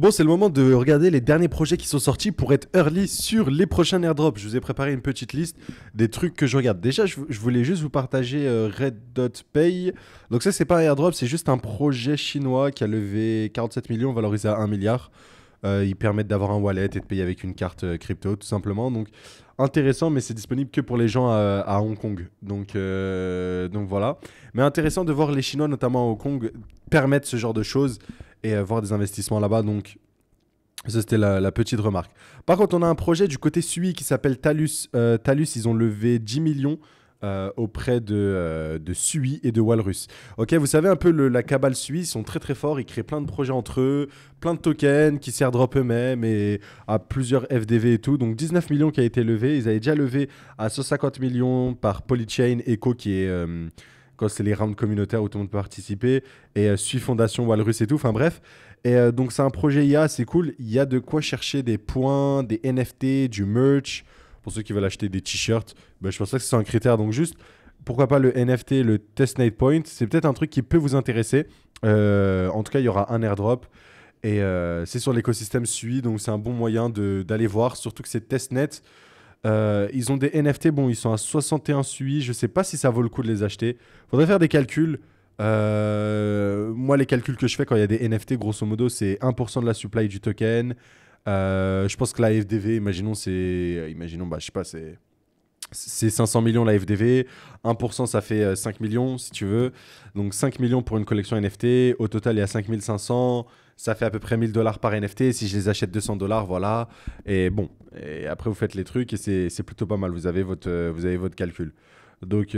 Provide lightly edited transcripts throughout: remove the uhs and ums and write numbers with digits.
Bon, c'est le moment de regarder les derniers projets qui sont sortis pour être early sur les prochains airdrops. Je vous ai préparé une petite liste des trucs que je regarde. Déjà, je voulais juste vous partager Red Dot Pay. Donc ça, c'est pas un airdrop, c'est juste un projet chinois qui a levé 47 millions valorisé à 1 milliard. Ils permettent d'avoir un wallet et de payer avec une carte crypto, tout simplement. Donc intéressant, mais c'est disponible que pour les gens à Hong Kong. Donc voilà. Mais intéressant de voir les Chinois, notamment à Hong Kong, permettre ce genre de choses et voir des investissements là-bas. Donc, ça, c'était la petite remarque. Par contre, on a un projet du côté SUI qui s'appelle Talus. Talus, ils ont levé 10 millions auprès de SUI et de Walrus. Ok, vous savez un peu la cabale SUI, ils sont très très forts, ils créent plein de projets entre eux, plein de tokens qui s'airdrop eux-mêmes et à plusieurs FDV et tout. Donc 19 millions qui a été levé. Ils avaient déjà levé à 150 millions par Polychain Echo qui est quand c'est les rounds communautaires où tout le monde peut participer, et SUI Fondation, Walrus et tout, enfin bref. Et donc c'est un projet IA, c'est cool, il y a de quoi chercher des points, des NFT, du merch, pour ceux qui veulent acheter des t-shirts, ben, je pense pas que c'est un critère, donc juste, pourquoi pas le NFT, le Testnet Point, c'est peut-être un truc qui peut vous intéresser. En tout cas, il y aura un airdrop, et c'est sur l'écosystème SUI, donc c'est un bon moyen d'aller voir, surtout que c'est Testnet. Ils ont des NFT, bon, ils sont à 61 SUI. Je sais pas si ça vaut le coup de les acheter. Faudrait faire des calculs. Moi, les calculs que je fais quand il y a des NFT, grosso modo, c'est 1% de la supply du token. Je pense que la FDV, imaginons, bah, je sais pas, c'est 500 millions la FDV. 1%, ça fait 5 millions, si tu veux. Donc 5 millions pour une collection NFT. Au total, il y a 5500. Ça fait à peu près 1000 dollars par NFT. Si je les achète 200 dollars, voilà. Et bon, et après, vous faites les trucs et c'est plutôt pas mal. Vous avez votre calcul. Donc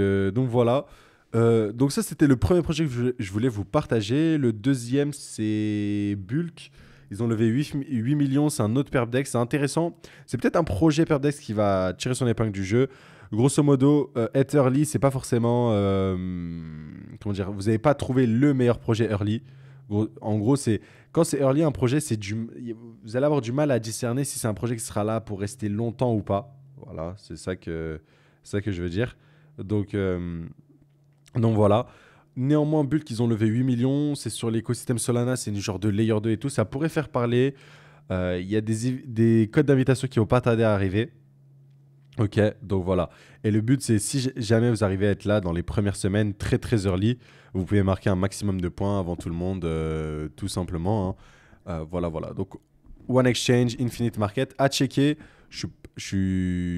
voilà. Donc ça, c'était le premier projet que je voulais vous partager. Le deuxième, c'est Bulk. Ils ont levé 8 millions, c'est un autre Perpdex, c'est intéressant. C'est peut-être un projet Perpdex qui va tirer son épingle du jeu. Grosso modo, être early, c'est pas forcément... comment dire, vous n'avez pas trouvé le meilleur projet early. En gros, quand c'est early, un projet, vous allez avoir du mal à discerner si c'est un projet qui sera là pour rester longtemps ou pas. Voilà, c'est ça que je veux dire. Donc, euh, donc voilà. Néanmoins, Bulk, ils ont levé 8 millions. C'est sur l'écosystème Solana, c'est une genre de layer 2 et tout. Ça pourrait faire parler. Il y a des codes d'invitation qui vont pas tarder à arriver. Ok, donc voilà. Et le but, c'est si jamais vous arrivez à être là dans les premières semaines, très très early, vous pouvez marquer un maximum de points avant tout le monde, tout simplement, hein. Voilà. Donc, One Exchange, Infinite Market, à checker. Je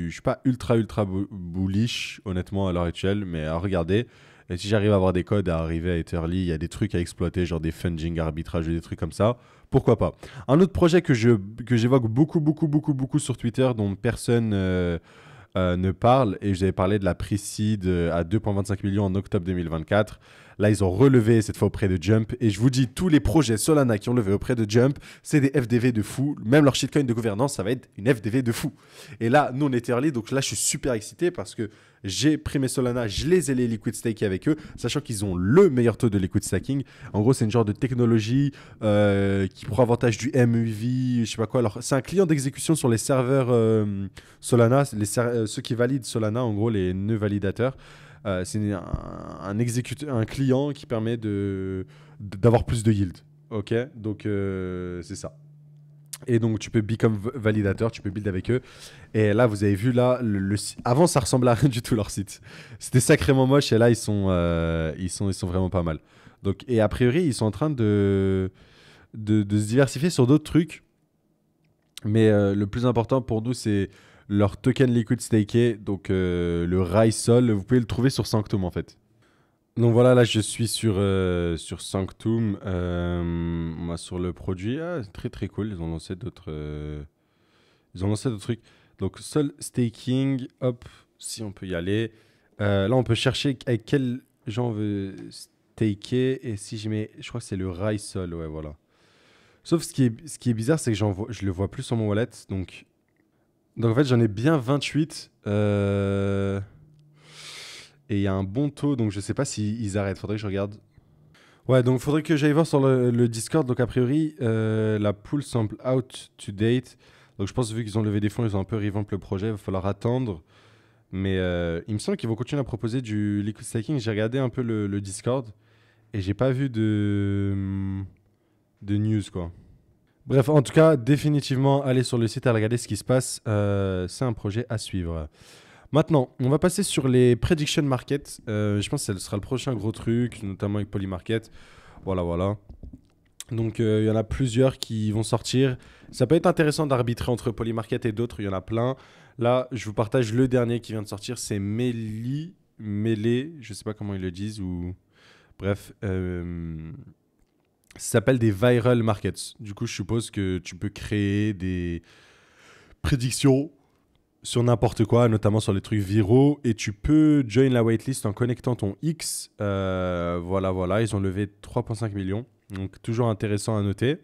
suis pas ultra bullish, honnêtement, à l'heure actuelle, mais à regarder. Et si j'arrive à avoir des codes, à arriver à être early, il y a des trucs à exploiter, genre des funding, arbitrage, des trucs comme ça. Pourquoi pas. Un autre projet que j'évoque beaucoup sur Twitter, dont personne ne parle, et je vous avais parlé de la Précide à 2,25 millions en octobre 2024. Là, ils ont relevé cette fois auprès de Jump. Et je vous dis, tous les projets Solana qui ont levé auprès de Jump, c'est des FDV de fou. Même leur shitcoin de gouvernance, ça va être une FDV de fou. Et là, nous, on était early. Donc là, je suis super excité parce que j'ai pris mes Solana, je les ai les liquid staker avec eux, sachant qu'ils ont le meilleur taux de liquid stacking. En gros, c'est une genre de technologie qui prend avantage du MUV, je sais pas quoi. Alors, c'est un client d'exécution sur les serveurs Solana, ceux qui valident Solana, en gros, les nœuds validateurs. C'est un client qui permet d'avoir plus de yield. Ok, donc c'est ça. Et donc tu peux become validateur, tu peux build avec eux. Et là, vous avez vu là, avant ça ressemblait à rien du tout leur site. C'était sacrément moche et là ils sont vraiment pas mal. Donc et a priori ils sont en train de se diversifier sur d'autres trucs. Mais le plus important pour nous c'est leur token liquid staké, donc le Rysol. Vous pouvez le trouver sur Sanctum en fait. Donc voilà, là je suis sur Sanctum, moi, sur le produit. Ah, c'est très très cool, ils ont lancé d'autres trucs. Donc Sol Staking, hop, si on peut y aller. Là on peut chercher avec quel genre on veut staker, et si je mets, je crois que c'est le Rysol, ouais voilà. Sauf ce qui est bizarre, c'est que je le vois plus sur mon wallet, donc en fait j'en ai bien 28. Et il y a un bon taux, donc je sais pas s'ils arrêtent. Faudrait que je regarde. Ouais, donc faudrait que j'aille voir sur le Discord. Donc a priori, la pool semble out to date. Donc je pense vu qu'ils ont levé des fonds, ils ont un peu revamp le projet. Il va falloir attendre. Mais il me semble qu'ils vont continuer à proposer du liquid staking. J'ai regardé un peu le Discord et j'ai pas vu de news quoi. Bref, en tout cas, définitivement, allez sur le site à regarder ce qui se passe. C'est un projet à suivre. Maintenant, on va passer sur les prediction market. Je pense que ce sera le prochain gros truc, notamment avec Polymarket. Voilà, voilà. Donc, il y en a plusieurs qui vont sortir. Ça peut être intéressant d'arbitrer entre Polymarket et d'autres. Il y en a plein. Là, je vous partage le dernier qui vient de sortir. C'est Melee. Je sais pas comment ils le disent. Ou... Bref. Ça s'appelle des viral markets. Du coup, je suppose que tu peux créer des prédictions sur n'importe quoi, notamment sur les trucs viraux, et tu peux join la waitlist en connectant ton X. Voilà, voilà, ils ont levé 3,5 millions, donc toujours intéressant à noter.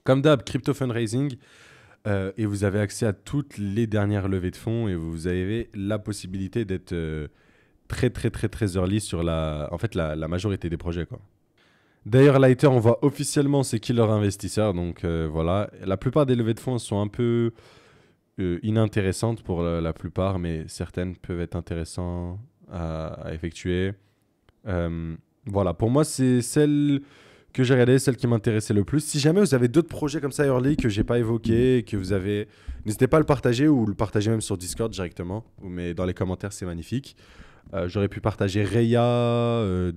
Comme d'hab, crypto fundraising, et vous avez accès à toutes les dernières levées de fonds, et vous avez la possibilité d'être très, très, très, très early sur la majorité des projets, quoi. D'ailleurs, Lighter, on voit officiellement c'est qui leur investisseur, donc voilà. La plupart des levées de fonds sont un peu inintéressantes pour la plupart, mais certaines peuvent être intéressantes à effectuer. Voilà, pour moi, c'est celle que j'ai regardée, celle qui m'intéressait le plus. Si jamais vous avez d'autres projets comme ça early que j'ai pas évoqués, que vous avez, n'hésitez pas à le partager ou le partager même sur Discord directement. Mais dans les commentaires, c'est magnifique. J'aurais pu partager Reya,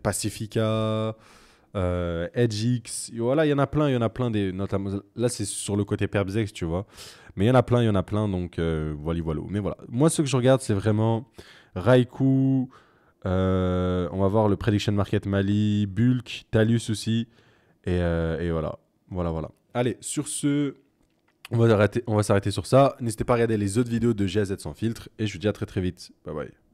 Pacifica, EdgeX. Voilà, il y en a plein des. Notamment, là, c'est sur le côté Perbzex, tu vois. Mais il y en a plein, donc voilà, voilà. Mais voilà, moi, ce que je regarde, c'est vraiment Raikou. On va voir le Prediction Market Mali, Bulk, Talus aussi. Et voilà. Voilà, voilà. Allez, sur ce, on va s'arrêter sur ça. N'hésitez pas à regarder les autres vidéos de GAZ sans filtre. Et je vous dis à très très vite. Bye bye.